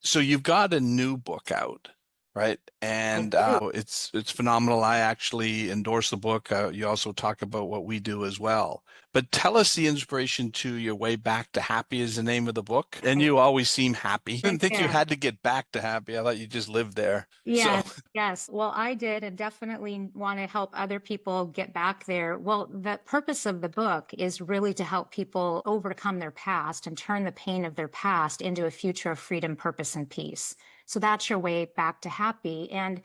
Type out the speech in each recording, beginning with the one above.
So you've got a new book out, right? I And do. it's phenomenal. I actually endorse the book. You also talk about what we do as well. But tell us the inspiration to your way back to happy is the name of the book. And you always seem happy. I didn't think you Yeah. had to get back to happy. I thought you just lived there. So Yes, yes. Well, I did and definitely want to help other people get back there. Well, the purpose of the book is really to help people overcome their past and turn the pain of their past into a future of freedom, purpose, and peace. So that's your way back to happy. And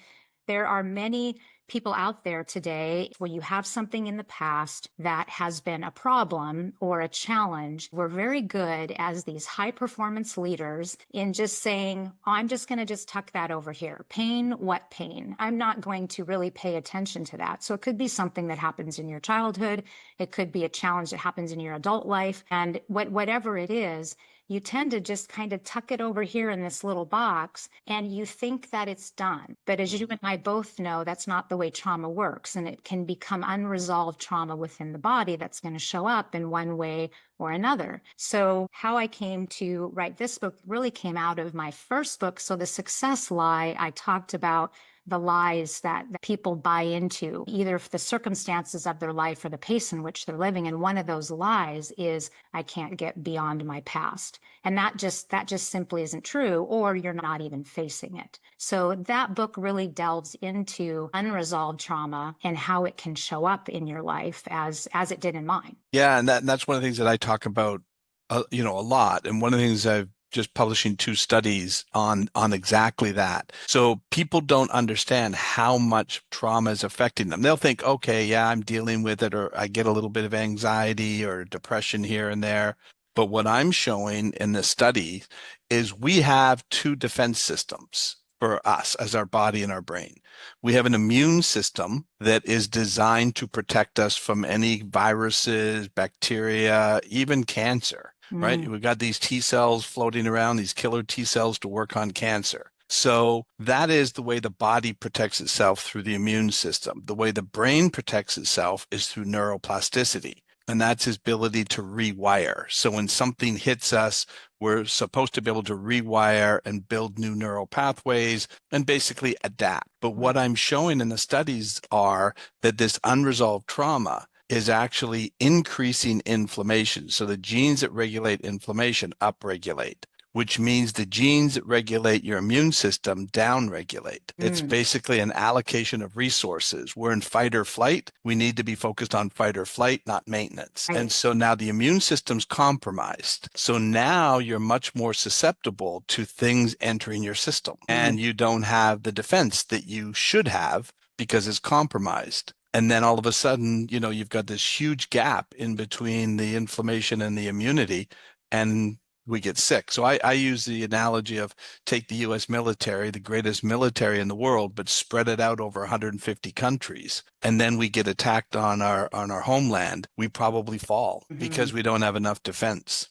there are many people out there today where you have something in the past that has been a problem or a challenge. We're very good as these high performance leaders in just saying, oh, I'm just going to just tuck that over here. Pain, what pain? I'm not going to really pay attention to that. So it could be something that happens in your childhood. It could be a challenge that happens in your adult life. And whatever it is, you tend to just kind of tuck it over here in this little box and you think that it's done. But as you and I both know, that's not the way trauma works. And it can become unresolved trauma within the body that's going to show up in one way or another. So how I came to write this book really came out of my first book. So the success lie, I talked about the lies that people buy into, either the circumstances of their life or the pace in which they're living. And one of those lies is, I can't get beyond my past. And that just simply isn't true, or you're not even facing it. So that book really delves into unresolved trauma and how it can show up in your life as it did in mine. yeah, and that's one of the things that I talk about, a lot. And one of the things I've just publishing two studies on exactly that. So people don't understand how much trauma is affecting them. They'll think, okay, yeah, I'm dealing with it, or I get a little bit of anxiety or depression here and there. But what I'm showing in the study is we have two defense systems for us as our body and our brain. We have an immune system that is designed to protect us from any viruses, bacteria, even cancer, right? Mm, We've got these T cells floating around, these killer T cells to work on cancer. So that is the way the body protects itself through the immune system. The way the brain protects itself is through neuroplasticity. And that's his ability to rewire. So when something hits us, we're supposed to be able to rewire and build new neural pathways and basically adapt. But what right. I'm showing in the studies are that this unresolved trauma is actually increasing inflammation. So the genes that regulate inflammation upregulate, which means the genes that regulate your immune system downregulate. It's Mm, basically an allocation of resources. We're in fight or flight. We need to be focused on fight or flight, not maintenance. And right. so now the immune system's compromised. So now you're much more susceptible to things entering your system, Mm, and you don't have the defense that you should have because it's compromised. And then all of a sudden, you've got this huge gap in between the inflammation and the immunity, and we get sick. So I use the analogy of take the US military, the greatest military in the world, but spread it out over 150 countries. And then we get attacked on our homeland. We probably fall mhm, because we don't have enough defense.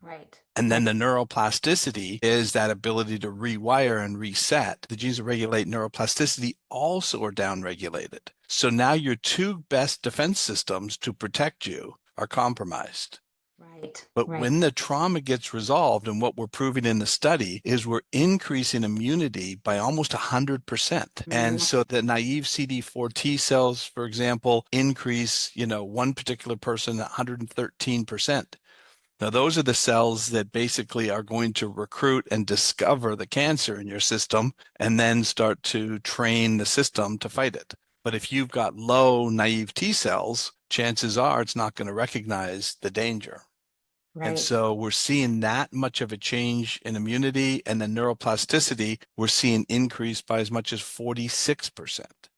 right. And then Right. the neuroplasticity is that ability to rewire and reset. The genes that regulate neuroplasticity also are downregulated. So now your two best defense systems to protect you are compromised. Right. But Right. when the trauma gets resolved, and what we're proving in the study is we're increasing immunity by almost 100%. And Mhm. so the naive CD4 T cells, for example, increase, one particular person 113%. Now, those are the cells that basically are going to recruit and discover the cancer in your system and then start to train the system to fight it. But if you've got low naive T cells, chances are it's not going to recognize the danger. And Right. so we're seeing that much of a change in immunity, and then neuroplasticity, we're seeing increase by as much as 46%.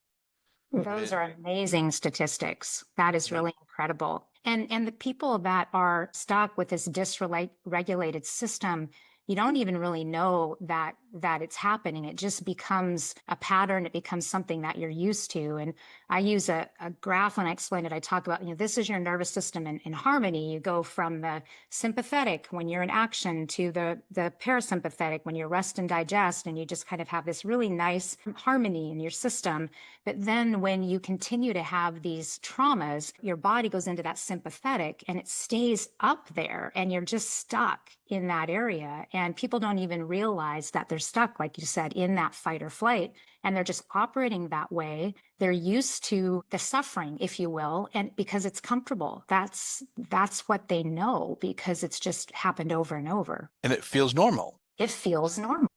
Those are amazing statistics. That is Yeah. really incredible. And the people that are stuck with this dysregulated system, you don't even really know that that it's happening. It just becomes a pattern. It becomes something that you're used to. And I use a graph when I explain it. I talk about, this is your nervous system in harmony. You go from the sympathetic when you're in action to the parasympathetic when you rest and digest, and you just kind of have this really nice harmony in your system. But then when you continue to have these traumas, your body goes into that sympathetic and it stays up there, and you're just stuck in that area. And people don't even realize that they're stuck, like you said, in that fight or flight. And they're just operating that way. They're used to the suffering, if you will, and because it's comfortable. That's what they know, because it's just happened over and over. And it feels normal. It feels normal.